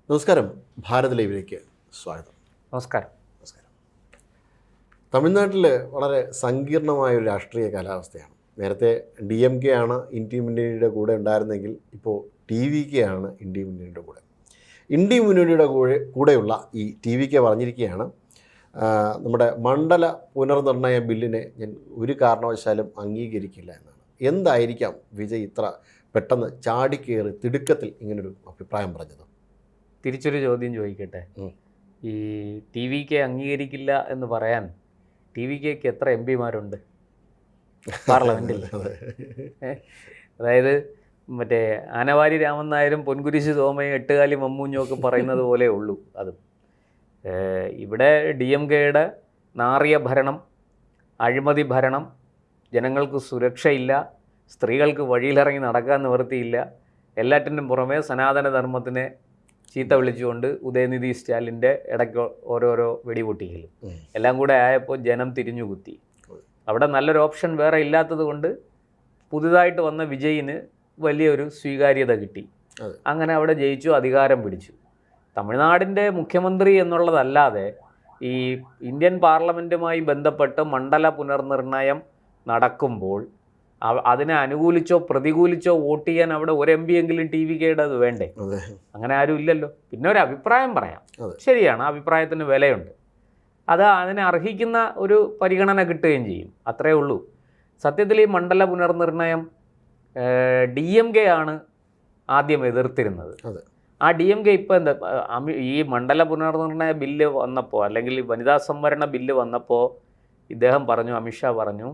നമസ്കാരം. ഭാരത് ലൈവിലേക്ക് സ്വാഗതം. നമസ്കാരം. നമസ്കാരം. തമിഴ്നാട്ടിൽ വളരെ സങ്കീർണമായൊരു രാഷ്ട്രീയ കാലാവസ്ഥയാണ്. നേരത്തെ DMK ആണ് ഇന്ത്യ മുന്നണിയുടെ കൂടെ ഉണ്ടായിരുന്നെങ്കിൽ ഇപ്പോൾ TVK ആണ് ഇന്ത്യ മുന്നണിയുടെ കൂടെ. ഇന്ത്യ മുന്നണിയുടെ കൂടെയുള്ള ഈ TVK പറഞ്ഞിരിക്കുകയാണ്, നമ്മുടെ മണ്ഡല പുനർനിർണയ ബില്ലിനെ ഞാൻ ഒരു കാരണവശാലും അംഗീകരിക്കില്ല എന്നാണ്. എന്തായിരിക്കാം വിജയ് ഇത്ര പെട്ടെന്ന് ചാടിക്കേറി തിടുക്കത്തിൽ ഇങ്ങനൊരു അഭിപ്രായം പറഞ്ഞത്? തിരിച്ചൊരു ചോദ്യം ചോദിക്കട്ടെ. ഈ TVK അംഗീകരിക്കില്ല എന്ന് പറയാൻ TVKക്ക് എത്ര MP-മാരുണ്ട് പാർലമെൻറ്റിൽ? അതായത് മറ്റേ ആനവാരി രാമൻ നായരും പൊൻകുരിശ് തോമയും എട്ടുകാലി മമ്മൂഞ്ഞും ഒക്കെ പറയുന്നത് പോലെ ഉള്ളൂ. അതും ഇവിടെ DMKയുടെ നാറിയ ഭരണം, അഴിമതി ഭരണം, ജനങ്ങൾക്ക് സുരക്ഷയില്ല, സ്ത്രീകൾക്ക് വഴിയിലിറങ്ങി നടക്കാൻ നിവൃത്തിയില്ല, എല്ലാറ്റിനും പുറമെ സനാതനധർമ്മത്തിനെ ചീത്ത വിളിച്ചുകൊണ്ട് ഉദയനിധി സ്റ്റാലിൻ്റെ ഇടയ്ക്ക് ഓരോരോ വെടിപൊട്ടിക്കലും എല്ലാം കൂടെ ആയപ്പോൾ ജനം തിരിഞ്ഞുകുത്തി. അവിടെ നല്ലൊരു ഓപ്ഷൻ വേറെ ഇല്ലാത്തത് കൊണ്ട് പുതുതായിട്ട് വന്ന വിജയിന് വലിയൊരു സ്വീകാര്യത കിട്ടി. അങ്ങനെ അവിടെ ജയിച്ചു, അധികാരം പിടിച്ചു. തമിഴ്നാടിൻ്റെ മുഖ്യമന്ത്രി എന്നുള്ളതല്ലാതെ ഈ ഇന്ത്യൻ പാർലമെൻറ്റുമായി ബന്ധപ്പെട്ട് മണ്ഡല പുനർനിർണയം നടക്കുമ്പോൾ അതിനെ അനുകൂലിച്ചോ പ്രതികൂലിച്ചോ വോട്ട് ചെയ്യാൻ അവിടെ ഒരു MP എങ്കിലും TVKയുടെ അത് വേണ്ടേ? അങ്ങനെ ആരും ഇല്ലല്ലോ. പിന്നെ ഒരു അഭിപ്രായം പറയാം, ശരിയാണ്, അഭിപ്രായത്തിന് വിലയുണ്ട്, അതിനെ അർഹിക്കുന്ന ഒരു പരിഗണന കിട്ടുകയും ചെയ്യും, അത്രേ ഉള്ളൂ. സത്യത്തിൽ ഈ മണ്ഡല പുനർനിർണയം DMK ആണ് ആദ്യം എതിർത്തിരുന്നത്. ആ DMK ഇപ്പോൾ എന്താ, ഈ മണ്ഡല പുനർനിർണയ ബില്ല് വന്നപ്പോൾ, അല്ലെങ്കിൽ വനിതാ സംവരണ ബില്ല് വന്നപ്പോൾ ഇദ്ദേഹം പറഞ്ഞു, അമിത്ഷാ പറഞ്ഞു,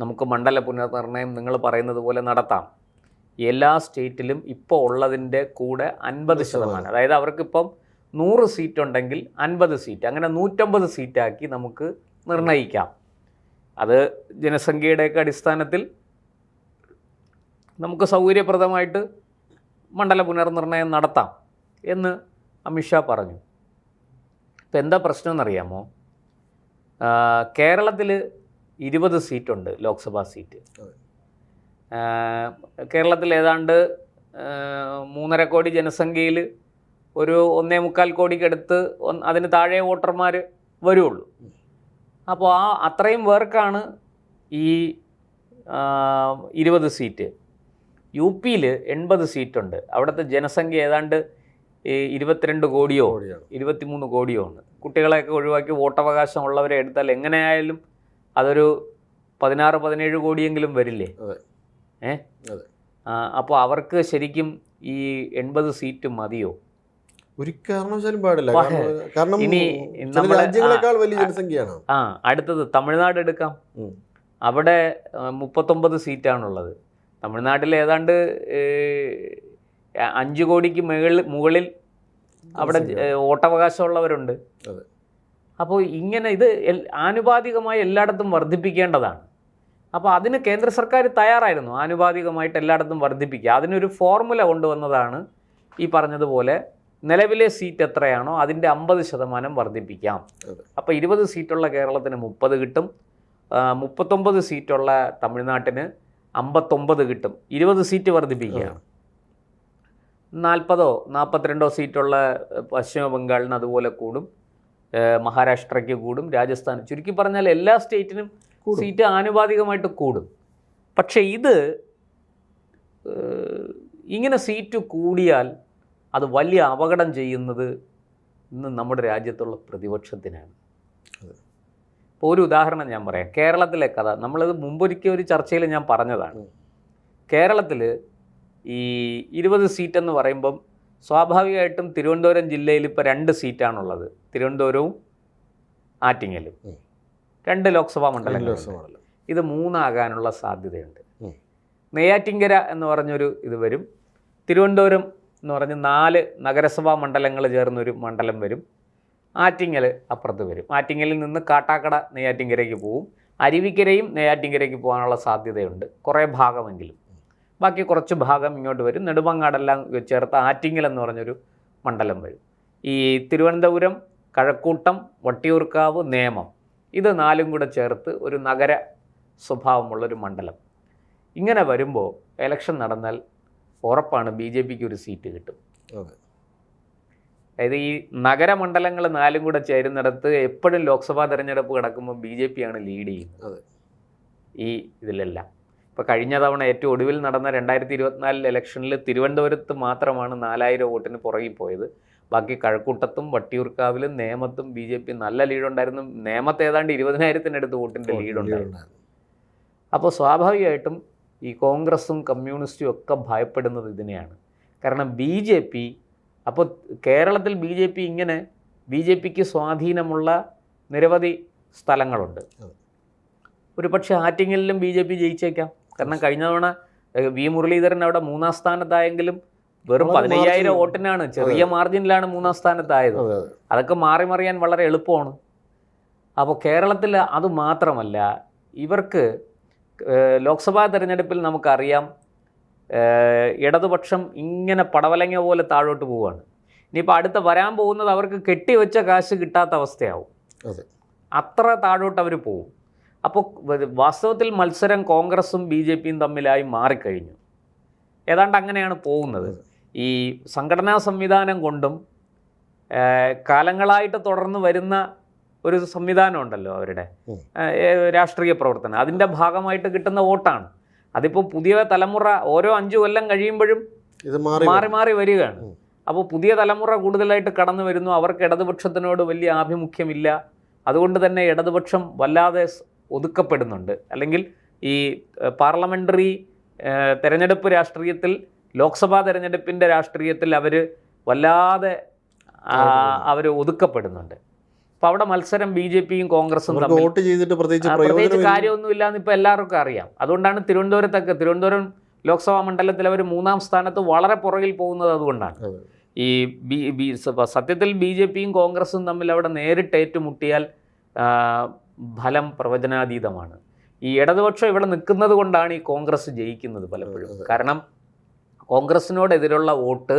നമുക്ക് മണ്ഡല പുനർനിർണയം നിങ്ങൾ പറയുന്നത് പോലെ നടത്താം. എല്ലാ സ്റ്റേറ്റിലും ഇപ്പോൾ ഉള്ളതിൻ്റെ കൂടെ 50%, അതായത് അവർക്കിപ്പം 100 സീറ്റ് ഉണ്ടെങ്കിൽ 50 സീറ്റ്, അങ്ങനെ 150 സീറ്റാക്കി നമുക്ക് നിർണ്ണയിക്കാം. അത് ജനസംഖ്യയുടെയൊക്കെ അടിസ്ഥാനത്തിൽ നമുക്ക് സൗകര്യപ്രദമായിട്ട് മണ്ഡല പുനർനിർണയം നടത്താം എന്ന് അമിത്ഷാ പറഞ്ഞു. ഇപ്പം എന്താ പ്രശ്നം എന്നറിയാമോ? കേരളത്തിൽ 20 സീറ്റുണ്ട്, ലോക്സഭാ സീറ്റ്. കേരളത്തിൽ ഏതാണ്ട് 3.5 കോടി ജനസംഖ്യയിൽ ഒരു 1.25 കോടിക്കടുത്ത് അതിന് താഴെ വോട്ടർമാർ വരുള്ളൂ. അപ്പോൾ അത്രയും പേർക്കാണ് ഈ 20 സീറ്റ്. UP 80 സീറ്റുണ്ട്. അവിടുത്തെ ജനസംഖ്യ ഏതാണ്ട് 22 കോടിയോ 23 കോടിയോ ആണ്. കുട്ടികളെയൊക്കെ ഒഴിവാക്കി വോട്ടവകാശം ഉള്ളവരെ എടുത്താൽ എങ്ങനെയായാലും അതൊരു 16-17 കോടിയെങ്കിലും വരില്ലേ? അപ്പോൾ അവർക്ക് ശരിക്കും ഈ 80 സീറ്റ് മതിയോ? ഒരു കാരണവശാലും പാടില്ല. കാരണം ഇനി രാജ്യങ്ങളെക്കാൾ വലിയ ജനസംഖ്യയാണ്. അടുത്തത് തമിഴ്നാട് എടുക്കാം. അവിടെ 39 സീറ്റാണുള്ളത്. തമിഴ്നാട്ടിൽ ഏതാണ്ട് 5 കോടിക്ക് മുകളിൽ അവിടെ വോട്ടവകാശമുള്ളവരുണ്ട്. അപ്പോൾ ഇങ്ങനെ ഇത് ആനുപാതികമായി എല്ലായിടത്തും വർദ്ധിപ്പിക്കേണ്ടതാണ്. അപ്പോൾ അതിന് കേന്ദ്ര സർക്കാർ തയ്യാറായിരുന്നു, ആനുപാതികമായിട്ട് എല്ലായിടത്തും വർദ്ധിപ്പിക്കുക. അതിനൊരു ഫോർമുല കൊണ്ടുവന്നതാണ് ഈ പറഞ്ഞതുപോലെ നിലവിലെ സീറ്റ് എത്രയാണോ അതിൻ്റെ 50% വർദ്ധിപ്പിക്കാം. അപ്പോൾ 20 സീറ്റുള്ള കേരളത്തിന് 30 കിട്ടും, 39 സീറ്റുള്ള തമിഴ്നാട്ടിന് 59 കിട്ടും. 20 സീറ്റ് വർദ്ധിപ്പിക്കുകയാണ്. 40-42 സീറ്റുള്ള പശ്ചിമ ബംഗാളിന് അതുപോലെ കൂടും, മഹാരാഷ്ട്രയ്ക്ക് കൂടും, രാജസ്ഥാൻ, ചുരുക്കി പറഞ്ഞാൽ എല്ലാ സ്റ്റേറ്റിനും സീറ്റ് ആനുപാതികമായിട്ട് കൂടും. പക്ഷേ ഇത് ഇങ്ങനെ സീറ്റ് കൂടിയാൽ അത് വലിയ അപകടം ചെയ്യുന്നത് ഇന്ന് നമ്മുടെ രാജ്യത്തുള്ള പ്രതിപക്ഷത്തിനാണ്. ഇപ്പോൾ ഒരു ഉദാഹരണം ഞാൻ പറയാം. കേരളത്തിലെ കഥ നമ്മളത് മുമ്പൊരിക്കൽ ഒരു ചർച്ചയിൽ ഞാൻ പറഞ്ഞതാണ്. കേരളത്തിൽ ഈ 20 സീറ്റെന്ന് പറയുമ്പം സ്വാഭാവികമായിട്ടും തിരുവനന്തപുരം ജില്ലയിൽ ഇപ്പോൾ 2 സീറ്റാണുള്ളത്, തിരുവനന്തപുരവും ആറ്റിങ്ങലും, 2 ലോക്സഭാ മണ്ഡലങ്ങൾ. ഇത് 3 ആകാനുള്ള സാധ്യതയുണ്ട്. നെയ്യാറ്റിങ്കര എന്ന് പറഞ്ഞൊരു ഇത് വരും, തിരുവനന്തപുരം എന്ന് പറഞ്ഞ് 4 നഗരസഭാ മണ്ഡലങ്ങൾ ചേർന്നൊരു മണ്ഡലം വരും, ആറ്റിങ്ങൽ അപ്പുറത്ത് വരും. ആറ്റിങ്ങലിൽ നിന്ന് കാട്ടാക്കട നെയ്യാറ്റിങ്കരയ്ക്ക് പോവും, അരുവിക്കരയും നെയ്യാറ്റിങ്കരയ്ക്ക് പോകാനുള്ള സാധ്യതയുണ്ട്, കുറേ ഭാഗമെങ്കിലും. ബാക്കി കുറച്ച് ഭാഗം ഇങ്ങോട്ട് വരും. നെടുമങ്ങാടെല്ലാം ചേർത്ത് ആറ്റിങ്ങൽ എന്ന് പറഞ്ഞൊരു മണ്ഡലം വരും. ഈ തിരുവനന്തപുരം, കഴക്കൂട്ടം, വട്ടിയൂർക്കാവ്, നേമം, ഇത് 4ഉം കൂടെ ചേർത്ത് ഒരു നഗര സ്വഭാവമുള്ളൊരു മണ്ഡലം. ഇങ്ങനെ വരുമ്പോൾ ഇലക്ഷൻ നടന്നാൽ ഉറപ്പാണ് BJPക്ക് ഒരു സീറ്റ് കിട്ടും. അതായത് ഈ നഗരമണ്ഡലങ്ങൾ 4 കൂടെ ചേരുന്നിടത്ത് എപ്പോഴും ലോക്സഭാ തെരഞ്ഞെടുപ്പ് കിടക്കുമ്പോൾ BJP ആണ് ലീഡ് ചെയ്യുന്നത് ഈ ഇതിലെല്ലാം. ഇപ്പോൾ കഴിഞ്ഞ തവണ ഏറ്റവും ഒടുവിൽ നടന്ന 2024 ഇലക്ഷനിൽ തിരുവനന്തപുരത്ത് മാത്രമാണ് 4000 വോട്ടിന് പുറകിൽ പോയത്. ബാക്കി കഴക്കൂട്ടത്തും വട്ടിയൂർക്കാവിലും നേമത്തും BJP നല്ല ലീഡുണ്ടായിരുന്നു. നേമത്ത് ഏതാണ്ട് 20,000-ത്തിനടുത്ത് വോട്ടിൻ്റെ ലീഡുണ്ടായിരുന്നു. അപ്പോൾ സ്വാഭാവികമായിട്ടും ഈ കോൺഗ്രസും കമ്മ്യൂണിസ്റ്റും ഒക്കെ ഭയപ്പെടുന്നത് ഇതിനെയാണ്. കാരണം BJP അപ്പോൾ കേരളത്തിൽ ഇങ്ങനെ BJPക്ക് സ്വാധീനമുള്ള നിരവധി സ്ഥലങ്ങളുണ്ട്. ഒരു പക്ഷേ ആറ്റിങ്ങലിലും BJP ജയിച്ചേക്കാം. കാരണം കഴിഞ്ഞ തവണ V മുരളീധരൻ അവിടെ 3ാം സ്ഥാനത്തായെങ്കിലും വെറും 15,000 വോട്ടിനാണ്, ചെറിയ മാർജിനിലാണ് 3ാം സ്ഥാനത്തായത്. അതൊക്കെ മറിയാൻ വളരെ എളുപ്പമാണ്. അപ്പോൾ കേരളത്തിൽ അത് മാത്രമല്ല, ഇവർക്ക് ലോക്സഭാ തെരഞ്ഞെടുപ്പിൽ നമുക്കറിയാം ഇടതുപക്ഷം ഇങ്ങനെ പടവലങ്ങ പോലെ താഴോട്ട് പോവുകയാണ്. ഇനിയിപ്പോൾ അടുത്ത വരാൻ പോകുന്നത് അവർക്ക് കെട്ടിവെച്ച കാശ് കിട്ടാത്ത അവസ്ഥയാവും. അത്ര താഴോട്ട് അവർ പോവും. അപ്പോൾ വാസ്തവത്തിൽ മത്സരം കോൺഗ്രസും BJPയും തമ്മിലായി മാറിക്കഴിഞ്ഞു. ഏതാണ്ട് അങ്ങനെയാണ് പോകുന്നത്. ഈ സംഘടനാ സംവിധാനം കൊണ്ടും കാലങ്ങളായിട്ട് തുടർന്ന് വരുന്ന ഒരു സംവിധാനം ഉണ്ടല്ലോ അവരുടെ രാഷ്ട്രീയ പ്രവർത്തനം, അതിൻ്റെ ഭാഗമായിട്ട് കിട്ടുന്ന വോട്ടാണ്. അതിപ്പോൾ പുതിയ തലമുറ ഓരോ 5 കൊല്ലം കഴിയുമ്പോഴും ഇത് മാറി വരികയാണ്. അപ്പോൾ പുതിയ തലമുറ കൂടുതലായിട്ട് കടന്നു വരുന്നു. അവർക്ക് ഇടതുപക്ഷത്തിനോട് വലിയ ആഭിമുഖ്യമില്ല. അതുകൊണ്ട് തന്നെ ഇടതുപക്ഷം വല്ലാതെ ഒതുക്കപ്പെടുന്നുണ്ട്. അല്ലെങ്കിൽ ഈ പാർലമെൻ്ററി തെരഞ്ഞെടുപ്പ് രാഷ്ട്രീയത്തിൽ, ലോക്സഭാ തെരഞ്ഞെടുപ്പിൻ്റെ രാഷ്ട്രീയത്തിൽ അവർ വല്ലാതെ ഒതുക്കപ്പെടുന്നുണ്ട്. അപ്പോൾ അവിടെ മത്സരം BJPയും കോൺഗ്രസും തമ്മിൽ വോട്ട് ചെയ്തിട്ട് പ്രത്യേകിച്ച് കാര്യമൊന്നുമില്ല എന്ന് ഇപ്പോൾ എല്ലാവർക്കും അറിയാം. അതുകൊണ്ടാണ് തിരുവനന്തപുരം ലോക്സഭാ മണ്ഡലത്തിൽ അവർ 3ാം സ്ഥാനത്ത് വളരെ പുറകിൽ പോകുന്നത്. അതുകൊണ്ടാണ് ഈ സത്യത്തിൽ BJPയും കോൺഗ്രസും തമ്മിൽ അവിടെ നേരിട്ട് ഏറ്റുമുട്ടിയാൽ ഫലം പ്രവചനാതീതമാണ്. ഈ ഇടതുപക്ഷം ഇവിടെ നിൽക്കുന്നത് കൊണ്ടാണ് ഈ കോൺഗ്രസ് ജയിക്കുന്നത് പലപ്പോഴും. കാരണം കോൺഗ്രസിനോടെതിരുള്ള വോട്ട്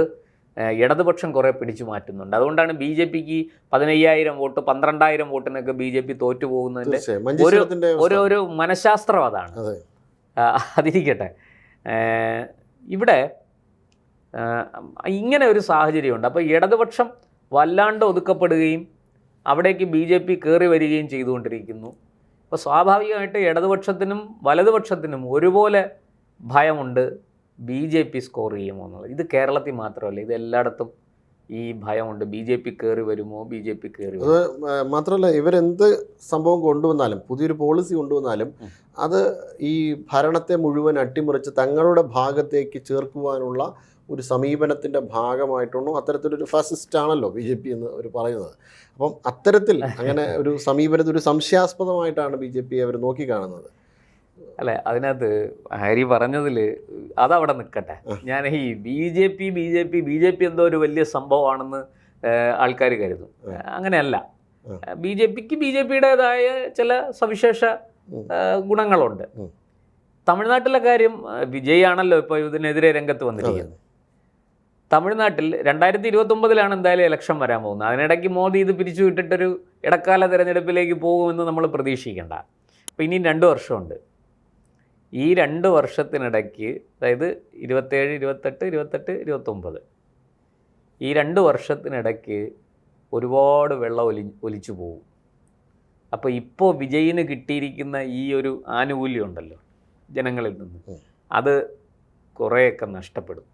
ഇടതുപക്ഷം കുറേ പിടിച്ചു മാറ്റുന്നുണ്ട്. അതുകൊണ്ടാണ് BJPക്ക് 15,000 വോട്ട് 12,000 വോട്ടിനൊക്കെ BJP തോറ്റുപോകുന്നതിൻ്റെ ഒരു മനഃശാസ്ത്രം അതാണ്. അതിരിക്കട്ടെ, ഇവിടെ ഇങ്ങനെ ഒരു സാഹചര്യമുണ്ട്. അപ്പോൾ ഇടതുപക്ഷം വല്ലാണ്ട് ഒതുക്കപ്പെടുകയും അവിടേക്ക് BJP കയറി വരികയും ചെയ്തുകൊണ്ടിരിക്കുന്നു. അപ്പോൾ സ്വാഭാവികമായിട്ട് ഇടതുപക്ഷത്തിനും വലതുപക്ഷത്തിനും ഒരുപോലെ ഭയമുണ്ട് BJP സ്കോർ ചെയ്യുമോ എന്നുള്ളത്. ഇത് കേരളത്തിൽ മാത്രമല്ല, ഇത് എല്ലായിടത്തും ഈ ഭയമുണ്ട്. BJP കയറി വരുമോ, BJP കയറി വരുമോ. അത് മാത്രമല്ല, ഇവരെന്ത് സംഭവം കൊണ്ടുവന്നാലും, പുതിയൊരു പോളിസി കൊണ്ടുവന്നാലും അത് ഈ ഭരണത്തെ മുഴുവൻ അട്ടിമറിച്ച് തങ്ങളുടെ ഭാഗത്തേക്ക് ചേർക്കുവാനുള്ള ഒരു സമീപനത്തിൻ്റെ ഭാഗമായിട്ടാണോ, അത്തരത്തിലൊരു ഫാസിസ്റ്റാണല്ലോ BJP എന്ന് അവർ പറയുന്നത്. അപ്പം അത്തരത്തിൽ അങ്ങനെ ഒരു സമീപനത്തിൽ ഒരു സംശയാസ്പദമായിട്ടാണ് BJP അവർ നോക്കിക്കാണുന്നത്. അല്ലേ, അതിനകത്ത് ഹരി പറഞ്ഞതിൽ അതവിടെ നിൽക്കട്ടെ. ഞാൻ ഈ BJP എന്തോ ഒരു വലിയ സംഭവമാണെന്ന് ആൾക്കാർ കരുതും. അങ്ങനെയല്ല. BJPയുടേതായ ചില സവിശേഷ ഗുണങ്ങളുണ്ട്. തമിഴ്നാട്ടിലെ കാര്യം, വിജയ് ആണല്ലോ ഇപ്പോൾ ഇതിനെതിരെ രംഗത്ത് വന്നിരിക്കുന്നത്. തമിഴ്നാട്ടിൽ 2029 എന്തായാലും ഇലക്ഷൻ വരാൻ പോകുന്നത്. അതിനിടയ്ക്ക് മോദി ഇത് പിരിച്ചു വിട്ടിട്ടൊരു ഇടക്കാല തിരഞ്ഞെടുപ്പിലേക്ക് പോകുമെന്ന് നമ്മൾ പ്രതീക്ഷിക്കേണ്ട. അപ്പോൾ ഇനിയും 2 വർഷമുണ്ട്. ഈ 2 വർഷത്തിനിടയ്ക്ക്, അതായത് 27, 28, 29, ഈ 2 വർഷത്തിനിടയ്ക്ക് ഒരുപാട് വെള്ളം ഒലിച്ചു പോകും. അപ്പോൾ ഇപ്പോൾ വിജയിന് കിട്ടിയിരിക്കുന്ന ഈ ഒരു ആനുകൂല്യം ഉണ്ടല്ലോ ജനങ്ങളിൽ നിന്ന്, അത് കുറേയൊക്കെ നഷ്ടപ്പെടും.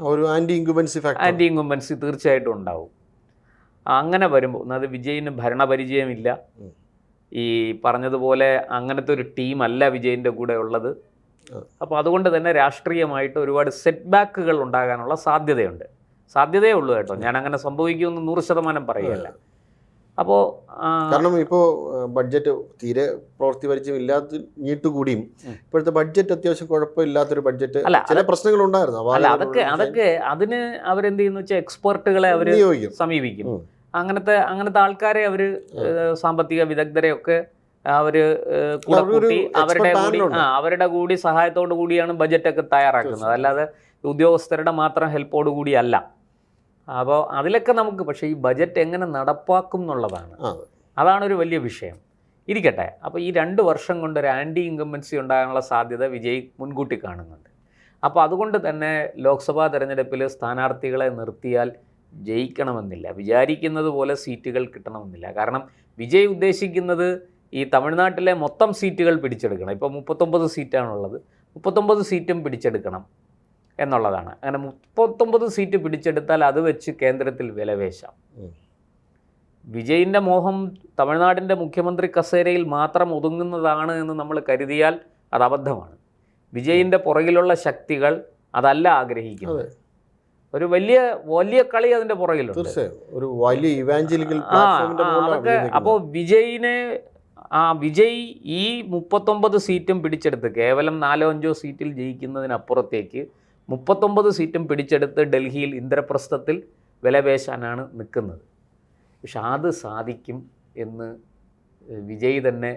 ഒരു ആൻറ്റി ഇൻകുംബൻസി തീർച്ചയായിട്ടും ഉണ്ടാവും. അങ്ങനെ വരുമ്പോൾ അത് വിജയിന് ഭരണപരിചയമില്ല. ഈ പറഞ്ഞതുപോലെ അങ്ങനത്തെ ഒരു ടീമല്ല വിജയിൻ്റെ കൂടെ ഉള്ളത്. അപ്പോൾ അതുകൊണ്ട് തന്നെ രാഷ്ട്രീയമായിട്ട് ഒരുപാട് സെറ്റ് ബാക്കുകൾ ഉണ്ടാകാനുള്ള സാധ്യതയേ ഉള്ളൂ കേട്ടോ. ഞാൻ അങ്ങനെ സംഭവിക്കുമെന്ന് 100% പറയുകയല്ല. അപ്പോൾ കാരണം ഇപ്പോൾ ബഡ്ജറ്റ് തീരെ പ്രവൃത്തി പരിചയമില്ലാത്ത കൂടിയും ഇപ്പോഴത്തെ ബഡ്ജറ്റ് അത്യാവശ്യം കുഴപ്പമില്ലാത്തൊരു ബഡ്ജറ്റ്, ചില പ്രശ്നങ്ങളുണ്ടായിരുന്നു. അതൊക്കെ അതിന് അവരെന്ത് ചെയ്യുന്നു വെച്ചാൽ എക്സ്പെർട്ടുകളെ അവർ സമീപിക്കും. അങ്ങനത്തെ ആൾക്കാരെ അവർ സാമ്പത്തിക വിദഗ്ധരെയൊക്കെ അവർ കൂടെ കൂട്ടി അവരുടെ കൂടി സഹായത്തോടു കൂടിയാണ് ബഡ്ജറ്റൊക്കെ തയ്യാറാക്കുന്നത്. അല്ലാതെ ഉദ്യോഗസ്ഥരുടെ മാത്രം ഹെൽപ്പോടു കൂടിയല്ല. അപ്പോൾ അതിലൊക്കെ നമുക്ക്, പക്ഷേ ഈ ബജറ്റ് എങ്ങനെ നടപ്പാക്കും എന്നുള്ളതാണ്, അതാണൊരു വലിയ വിഷയം. ഇരിക്കട്ടെ. അപ്പോൾ ഈ 2 വർഷം കൊണ്ട് ഒരു ആൻറ്റി ഇൻകംബൻസി ഉണ്ടാകാനുള്ള സാധ്യത വിജയ് മുൻകൂട്ടി കാണുന്നുണ്ട്. അപ്പോൾ അതുകൊണ്ട് തന്നെ ലോക്സഭാ തെരഞ്ഞെടുപ്പിൽ സ്ഥാനാർത്ഥികളെ നിർത്തിയാൽ ജയിക്കണമെന്നില്ല, വിചാരിക്കുന്നത് പോലെ സീറ്റുകൾ കിട്ടണമെന്നില്ല. കാരണം വിജയ് ഉദ്ദേശിക്കുന്നത് ഈ തമിഴ്നാട്ടിലെ മൊത്തം സീറ്റുകൾ പിടിച്ചെടുക്കണം. ഇപ്പോൾ 39 സീറ്റാണുള്ളത്, 39 സീറ്റും പിടിച്ചെടുക്കണം എന്നുള്ളതാണ്. അങ്ങനെ 39 സീറ്റ് പിടിച്ചെടുത്താൽ അത് വെച്ച് കേന്ദ്രത്തിൽ വിലവേശാം. വിജയിൻ്റെ മോഹം തമിഴ്നാടിൻ്റെ മുഖ്യമന്ത്രി കസേരയിൽ മാത്രം ഒതുങ്ങുന്നതാണ് എന്ന് നമ്മൾ കരുതിയാൽ അത് അബദ്ധമാണ്. വിജയിൻ്റെ പുറകിലുള്ള ശക്തികൾ അതല്ല ആഗ്രഹിക്കുന്നത്. ഒരു വലിയ വലിയ കളി അതിൻ്റെ പുറകിലുണ്ട്. ഒരു വലിയ ഇവാഞ്ചലിക്കൽ അതൊക്കെ. അപ്പോൾ വിജയ് ഈ 39 സീറ്റും പിടിച്ചെടുത്ത് കേവലം 4-5 സീറ്റിൽ ജയിക്കുന്നതിനപ്പുറത്തേക്ക് 39 സീറ്റും പിടിച്ചെടുത്ത് ഡൽഹിയിൽ ഇന്ദ്രപ്രസ്ഥത്തിൽ വിലപേശാനാണ് നിൽക്കുന്നത്. പക്ഷെ അത് സാധിക്കും എന്ന് വിജയ് തന്നെ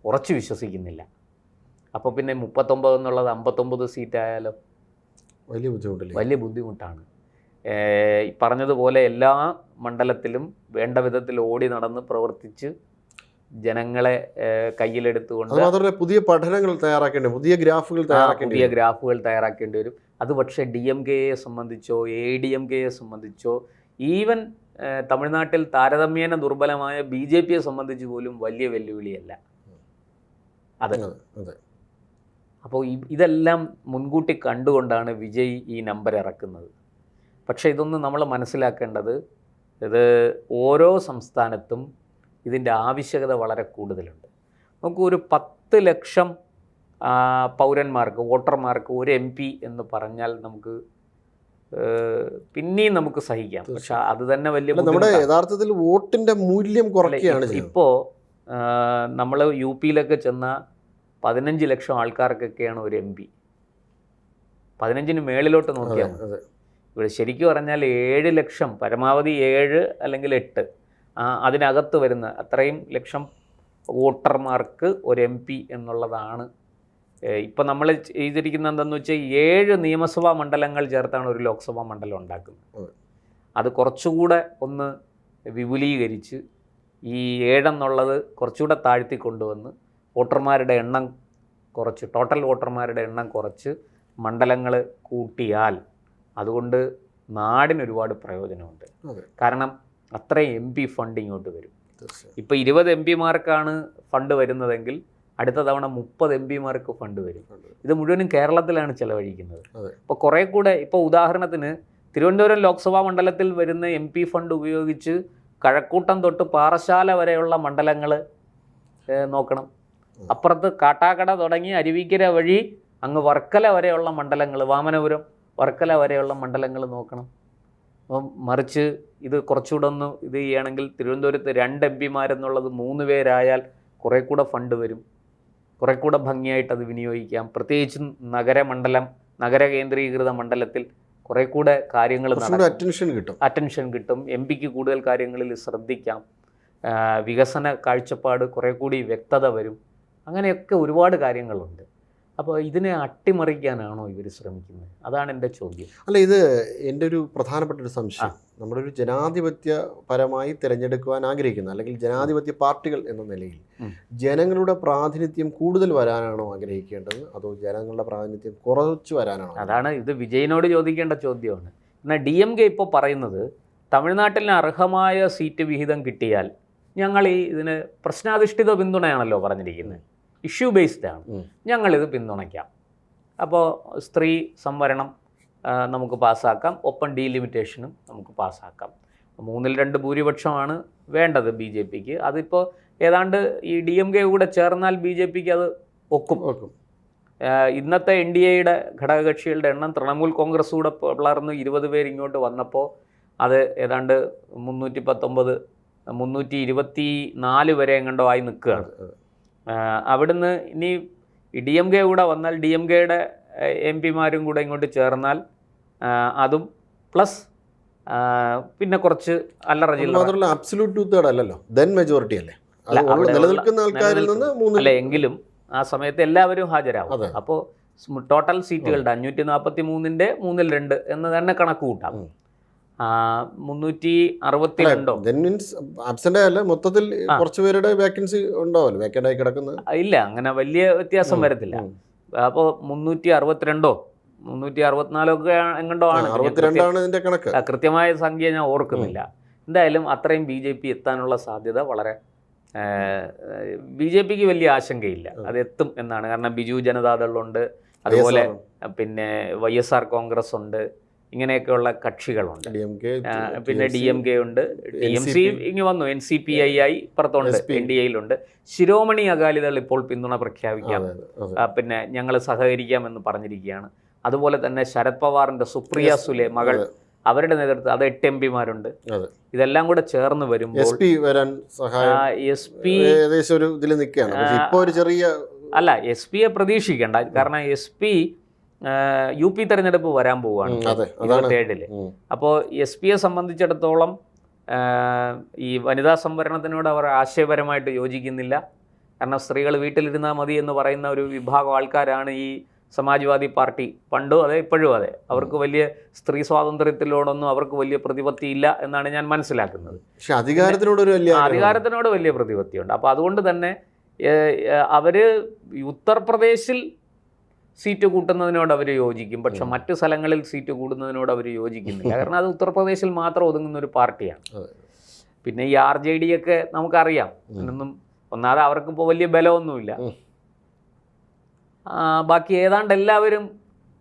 ഉറച്ചു വിശ്വസിക്കുന്നില്ല. അപ്പോൾ പിന്നെ 39 എന്നുള്ളത് 59 സീറ്റായാലോ വലിയ ബുദ്ധിമുട്ടാണ്. പറഞ്ഞതുപോലെ എല്ലാ മണ്ഡലത്തിലും വേണ്ട വിധത്തിൽ ഓടി നടന്ന് പ്രവർത്തിച്ച് ജനങ്ങളെ കയ്യിലെടുത്തുകൊണ്ട് പുതിയ പഠനങ്ങൾ തയ്യാറാക്കേണ്ടി, പുതിയ ഗ്രാഫുകൾ തയ്യാറാക്കേണ്ടി വരും. അത് പക്ഷേ DMKയെ സംബന്ധിച്ചോ ADMKയെ സംബന്ധിച്ചോ ഈവൻ തമിഴ്നാട്ടിൽ താരതമ്യേന ദുർബലമായ BJPയെ സംബന്ധിച്ച് പോലും വലിയ വെല്ലുവിളിയല്ല അത്. അപ്പോൾ ഇതെല്ലാം മുൻകൂട്ടി കണ്ടുകൊണ്ടാണ് വിജയ് ഈ നമ്പർ ഇറക്കുന്നത്. പക്ഷേ ഇതൊന്നും നമ്മൾ മനസ്സിലാക്കേണ്ടത്, ഇത് ഓരോ സംസ്ഥാനത്തും ഇതിൻ്റെ ആവശ്യകത വളരെ കൂടുതലുണ്ട്. നമുക്ക് ഒരു 10 ലക്ഷം പൗരന്മാർക്ക്, വോട്ടർമാർക്ക് ഒരു MP എന്ന് പറഞ്ഞാൽ നമുക്ക് പിന്നെയും നമുക്ക് സഹിക്കാം. പക്ഷെ അത് തന്നെ വലിയ യഥാർത്ഥത്തിൽ വോട്ടിൻ്റെ മൂല്യം കുറയ്ക്കുകയാണ്. ഇപ്പോൾ നമ്മൾ UPയിലൊക്കെ ചെന്ന 15 ലക്ഷം ആൾക്കാർക്കൊക്കെയാണ് ഒരു MP. 15ന് മേളിലോട്ട് നോക്കിയാൽ ഇവിടെ ശരിക്കും പറഞ്ഞാൽ 7 ലക്ഷം, പരമാവധി 7 അല്ലെങ്കിൽ 8, അതിനകത്ത് വരുന്ന അത്രയും ലക്ഷം വോട്ടർമാർക്ക് ഒരു MP എന്നുള്ളതാണ്. ഇപ്പം നമ്മൾ ചെയ്തിരിക്കുന്നത് എന്താണെന്ന് വെച്ചാൽ 7 നിയമസഭാ മണ്ഡലങ്ങൾ ചേർത്താണ് ഒരു ലോക്സഭാ മണ്ഡലം ഉണ്ടാക്കുന്നത്. അത് കുറച്ചുകൂടെ ഒന്ന് വിപുലീകരിച്ച് ഈ 7 എന്നുള്ളത് കുറച്ചുകൂടെ താഴ്ത്തി കൊണ്ടുവന്ന് വോട്ടർമാരുടെ എണ്ണം കുറച്ച്, ടോട്ടൽ വോട്ടർമാരുടെ എണ്ണം കുറച്ച് മണ്ഡലങ്ങൾ കൂട്ടിയാൽ അതുകൊണ്ട് നാടിന് ഒരുപാട് പ്രയോജനമുണ്ട്. കാരണം അത്രയും MP ഫണ്ട് ഇങ്ങോട്ട് വരും. ഇപ്പോൾ 20 MPമാർക്കാണ് ഫണ്ട് വരുന്നതെങ്കിൽ അടുത്ത തവണ 30 MPമാർക്ക് ഫണ്ട് വരും. ഇത് മുഴുവനും കേരളത്തിലാണ് ചെലവഴിക്കുന്നത്. അപ്പോൾ കുറേ കൂടെ, ഇപ്പോൾ ഉദാഹരണത്തിന് തിരുവനന്തപുരം ലോക്സഭാ മണ്ഡലത്തിൽ വരുന്ന MP ഫണ്ട് ഉപയോഗിച്ച് കഴക്കൂട്ടം തൊട്ട് പാറശാല വരെയുള്ള മണ്ഡലങ്ങൾ നോക്കണം. അപ്പുറത്ത് കാട്ടാക്കട തുടങ്ങി അരുവിക്കര വഴി അങ്ങ് വർക്കല വരെയുള്ള മണ്ഡലങ്ങൾ, വാമനപുരം വർക്കല വരെയുള്ള മണ്ഡലങ്ങൾ നോക്കണം. അപ്പം മറിച്ച് ഇത് കുറച്ചുകൂടെ ഒന്ന് ഇത് ചെയ്യുകയാണെങ്കിൽ തിരുവനന്തപുരത്ത് 2 MPമാരെന്നുള്ളത് 3 പേരായാൽ കുറേ കൂടെ ഫണ്ട് വരും, കുറേ കൂടെ ഭംഗിയായിട്ട് അത് വിനിയോഗിക്കാം. പ്രത്യേകിച്ചും നഗര കേന്ദ്രീകൃത മണ്ഡലത്തിൽ കുറേ കൂടെ കാര്യങ്ങൾ അറ്റൻഷൻ കിട്ടും. MPക്ക് കൂടുതൽ കാര്യങ്ങളിൽ ശ്രദ്ധിക്കാം. വികസന കാഴ്ചപ്പാട് കുറേ കൂടി വ്യക്തത വരും. അങ്ങനെയൊക്കെ ഒരുപാട് കാര്യങ്ങളുണ്ട്. അപ്പോൾ ഇതിനെ അട്ടിമറിക്കാനാണോ ഇവർ ശ്രമിക്കുന്നത്? അതാണ് എൻ്റെ ചോദ്യം. അല്ല, ഇത് എൻ്റെ ഒരു പ്രധാനപ്പെട്ട ഒരു സംശയം. നമ്മുടെ ഒരു ജനാധിപത്യപരമായി തിരഞ്ഞെടുക്കുവാൻ ആഗ്രഹിക്കുന്ന, അല്ലെങ്കിൽ ജനാധിപത്യ പാർട്ടികൾ എന്ന നിലയിൽ ജനങ്ങളുടെ പ്രാതിനിധ്യം കൂടുതൽ വരാനാണോ ആഗ്രഹിക്കേണ്ടത്, അതോ ജനങ്ങളുടെ പ്രാതിനിധ്യം കുറച്ചു വരാനാണോ? അതാണ് ഇത് വിജയിനോട് ചോദിക്കേണ്ട ചോദ്യമാണ്. എന്നാൽ DMK ഇപ്പോൾ പറയുന്നത് തമിഴ്നാട്ടിന് അർഹമായ സീറ്റ് വിഹിതം കിട്ടിയാൽ ഞങ്ങൾ ഇതിന് പ്രശ്നാധിഷ്ഠിത പിന്തുണയാണല്ലോ പറഞ്ഞിരിക്കുന്നത്, ഇഷ്യൂ ബേസ്ഡ് ആണ്, ഞങ്ങളിത് പിന്തുണയ്ക്കാം. അപ്പോൾ സ്ത്രീ സംവരണം നമുക്ക് പാസ്സാക്കാം, ഒപ്പം ഡീലിമിറ്റേഷനും നമുക്ക് പാസ്സാക്കാം. 3-2 ഭൂരിപക്ഷമാണ് വേണ്ടത് BJPക്ക്. അതിപ്പോൾ ഏതാണ്ട് ഈ DMK കൂടെ ചേർന്നാൽ BJPക്ക് അത് ഒക്കും. ഇന്നത്തെ NDAയുടെ ഘടകകക്ഷികളുടെ എണ്ണം തൃണമൂൽ കോൺഗ്രസ് കൂടെ വളർന്ന് 20 പേര് ഇങ്ങോട്ട് വന്നപ്പോൾ അത് ഏതാണ്ട് 319, 324 വരെ എങ്ങാണ്ടോ ആയി നിൽക്കുകയാണ്. അവിടുന്ന് ഇനി DMK കൂടെ വന്നാൽ DMKയുടെ MPമാരും കൂടെ ഇങ്ങോട്ട് ചേർന്നാൽ അതും പ്ലസ് പിന്നെ കുറച്ച് അല്ലറ ചില്ലറ അബ്സല്യൂട്ട് 2/3 അല്ലല്ലോ, ദെൻ മെജോറിറ്റി അല്ലേ നിലനിൽക്കുന്ന ആൾക്കാരിൽ നിന്ന് അല്ല, എങ്കിലും ആ സമയത്ത് എല്ലാവരും ഹാജരാകും. അപ്പോൾ ടോട്ടൽ സീറ്റുകളുടെ 543ൻ്റെ 3/2 എന്ന് തന്നെ കണക്ക് കൂട്ടാം. 362 മൊത്തത്തിൽ കുറച്ച് പേരുടെ വേക്കൻസി ഉണ്ടാവല്ലോ, വേക്കൻ്റ് ആയി കിടക്കുന്നത്. ഇല്ല, അങ്ങനെ വലിയ വ്യത്യാസം വരത്തില്ല. അപ്പോൾ 362 364 എങ്ങോട്ടോ ആണ്. 62 ഇതിന്റെ കണക്ക്. കൃത്യമായ സംഖ്യ ഞാൻ ഓർക്കുന്നില്ല. എന്തായാലും അത്രയും BJP എത്താനുള്ള സാധ്യത വളരെ BJPക്ക് വലിയ ആശങ്കയില്ല, അത് എത്തും എന്നാണ്. കാരണം ബിജു ജനതാദളുണ്ട്, അതുപോലെ പിന്നെ YSR കോൺഗ്രസ് ഉണ്ട്, ഇങ്ങനെയൊക്കെയുള്ള കക്ഷികളുണ്ട്. പിന്നെ DMK ഉണ്ട്, TMC ഇങ്ങ് വന്നു, NCPI ആയി പുറത്തുണ്ട്, NDAയിലുണ്ട്. ശിരോമണി അകാലിദൾ ഇപ്പോൾ പിന്തുണ പ്രഖ്യാപിക്കാം, പിന്നെ ഞങ്ങൾ സഹകരിക്കാമെന്ന് പറഞ്ഞിരിക്കുകയാണ്. അതുപോലെ തന്നെ ശരത് പവാറിൻ്റെ സുപ്രിയ സുലെ മകൾ, അവരുടെ നേതൃത്വം അത് 8 MP-മാരുണ്ട്. ഇതെല്ലാം കൂടെ ചേർന്ന് വരുമ്പോൾ SP അല്ല, SP-യെ പ്രതീക്ഷിക്കേണ്ട. കാരണം SP UP തെരഞ്ഞെടുപ്പ് വരാൻ പോവുകയാണ് 27-ല്. അപ്പോൾ SP-യെ സംബന്ധിച്ചിടത്തോളം ഈ വനിതാ സംവരണത്തിനോട് അവർ ആശയപരമായിട്ട് യോജിക്കുന്നില്ല. കാരണം സ്ത്രീകൾ വീട്ടിലിരുന്നാൽ മതി എന്ന് പറയുന്ന ഒരു വിഭാഗം ആൾക്കാരാണ് ഈ സമാജ്വാദി പാർട്ടി. പണ്ടും അതെ, ഇപ്പോഴും അതെ. അവർക്ക് വലിയ സ്ത്രീ സ്വാതന്ത്ര്യത്തിനോടൊന്നും അവർക്ക് വലിയ പ്രതിപത്തിയില്ല എന്നാണ് ഞാൻ മനസ്സിലാക്കുന്നത്. പക്ഷേ അധികാരത്തിനോട് വലിയ പ്രതിപത്തിയുണ്ട്. അപ്പോൾ അതുകൊണ്ട് തന്നെ അവർ ഉത്തർപ്രദേശിൽ സീറ്റ് കൂട്ടുന്നതിനോട് അവർ യോജിക്കും, പക്ഷെ മറ്റു സ്ഥലങ്ങളിൽ സീറ്റ് കൂടുന്നതിനോട് അവർ യോജിക്കുന്നില്ല. കാരണം അത് ഉത്തർപ്രദേശിൽ മാത്രം ഒതുങ്ങുന്ന ഒരു പാർട്ടിയാണ്. പിന്നെ ഈ RJD ഒക്കെ നമുക്കറിയാം, ഒന്നും ഒന്നാതെ അവർക്കിപ്പോൾ വലിയ ബലമൊന്നുമില്ല. ബാക്കി ഏതാണ്ട് എല്ലാവരും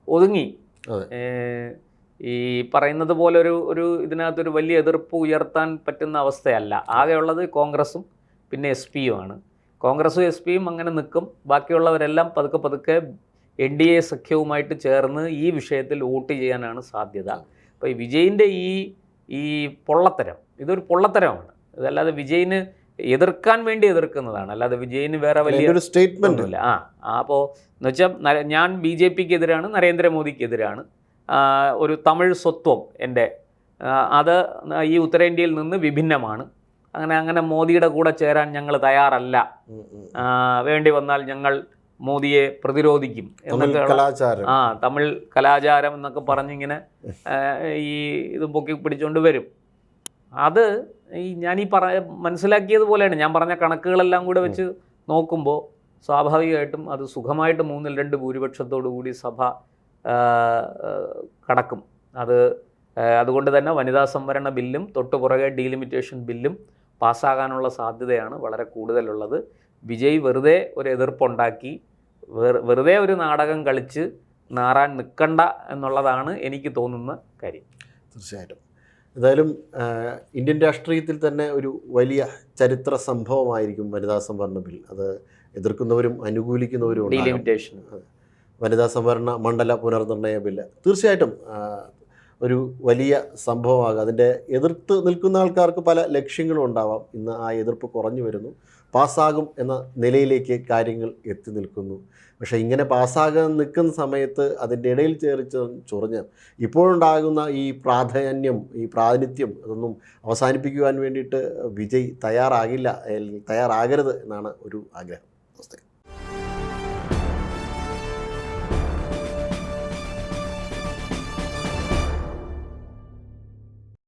ഒതുങ്ങി. ഈ പറയുന്നത് പോലെ ഒരു ഇതിനകത്തൊരു വലിയ എതിർപ്പ് ഉയർത്താൻ പറ്റുന്ന അവസ്ഥയല്ല. ആകെയുള്ളത് കോൺഗ്രസും പിന്നെ SP-യുമാണ്. കോൺഗ്രസും SP-യും അങ്ങനെ നിൽക്കും. ബാക്കിയുള്ളവരെല്ലാം പതുക്കെ NDA സഖ്യവുമായിട്ട് ചേർന്ന് ഈ വിഷയത്തിൽ വോട്ട് ചെയ്യാനാണ് സാധ്യത. അപ്പോൾ ഈ വിജയിൻ്റെ ഈ പൊള്ളത്തരം, ഇതൊരു പൊള്ളത്തരമാണ്. ഇതല്ലാതെ വിജയിന് എതിർക്കാൻ വേണ്ടി എതിർക്കുന്നതാണ്, അല്ലാതെ വിജയിന് വേറെ വലിയ സ്റ്റേറ്റ്മെൻ്റ് ഇല്ല. അപ്പോൾ എന്ന് വെച്ചാൽ ഞാൻ BJPക്ക് എതിരാണ്, നരേന്ദ്രമോദിക്കെതിരാണ്, ഒരു തമിഴ് സ്വത്വം എൻ്റെ, അത് ഈ ഉത്തരേന്ത്യയിൽ നിന്ന് വിഭിന്നമാണ്, അങ്ങനെ മോദിയുടെ കൂടെ ചേരാൻ ഞങ്ങൾ തയ്യാറല്ല, വേണ്ടി വന്നാൽ ഞങ്ങൾ മോദിയെ പ്രതിരോധിക്കും എന്നൊക്കെ തമിഴ് കലാചാരം എന്നൊക്കെ പറഞ്ഞിങ്ങനെ ഈ ഇത് പൊക്കി പിടിച്ചുകൊണ്ട് വരും. അത് ഞാനീ മനസ്സിലാക്കിയതുപോലെയാണ്. ഞാൻ പറഞ്ഞ കണക്കുകളെല്ലാം കൂടെ വെച്ച് നോക്കുമ്പോൾ സ്വാഭാവികമായിട്ടും അത് സുഖമായിട്ട് 3-2 ഭൂരിപക്ഷത്തോടു കൂടി സഭ കടക്കും. അതുകൊണ്ട് തന്നെ വനിതാ സംവരണ ബില്ലും തൊട്ടുപുറകെ ഡീലിമിറ്റേഷൻ ബില്ലും പാസ്സാകാനുള്ള സാധ്യതയാണ് വളരെ കൂടുതലുള്ളത്. വിജയ് വെറുതെ ഒരു എതിർപ്പുണ്ടാക്കി വെറുതെ ഒരു നാടകം കളിച്ച് നാറാൻ നിൽക്കണ്ട എന്നുള്ളതാണ് എനിക്ക് തോന്നുന്ന കാര്യം. തീർച്ചയായിട്ടും. എന്തായാലും ഇന്ത്യൻ രാഷ്ട്രീയത്തിൽ തന്നെ ഒരു വലിയ ചരിത്ര സംഭവമായിരിക്കും വനിതാ സംവരണ ബിൽ. അത് എതിർക്കുന്നവരും അനുകൂലിക്കുന്നവരും ഡീലിമിറ്റേഷൻ, വനിതാ സംവരണ മണ്ഡല പുനർനിർണയ ബില്ല് തീർച്ചയായിട്ടും ഒരു വലിയ സംഭവമാകും. അതിൻ്റെ എതിർത്ത് നിൽക്കുന്ന ആൾക്കാർക്ക് പല ലക്ഷ്യങ്ങളും ഉണ്ടാവാം. ഇന്ന് ആ എതിർപ്പ് കുറഞ്ഞു വരുന്നു, പാസ്സാകും എന്ന നിലയിലേക്ക് കാര്യങ്ങൾ എത്തി നിൽക്കുന്നു. പക്ഷേ ഇങ്ങനെ പാസ്സാകാൻ നിൽക്കുന്ന സമയത്ത് അതിൻ്റെ ഇടയിൽ ചൊറിഞ്ഞ് ഇപ്പോഴുണ്ടാകുന്ന ഈ പ്രാതിനിധ്യം അതൊന്നും അവസാനിപ്പിക്കുവാൻ വേണ്ടിയിട്ട് വിജയ് തയ്യാറാകരുത് എന്നാണ് ഒരു ആഗ്രഹം.